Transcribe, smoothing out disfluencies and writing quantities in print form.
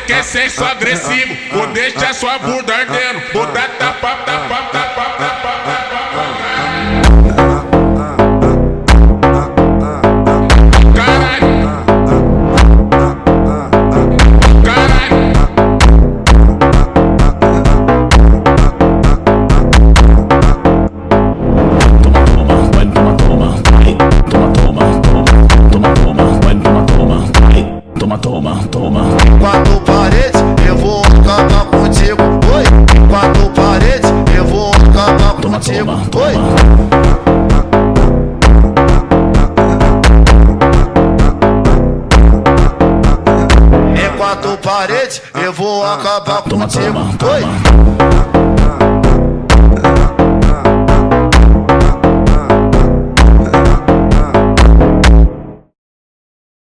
Você quer sexo agressivo, vou deixar sua bunda ardendo. Vou dar tapa, tapa, tapa, tapa, tapa. Toma. Quatro paredes, eu vou acabar contigo. Oi, quatro paredes, eu vou acabar contigo. Oi. É quatro paredes, eu vou acabar contigo. Oi.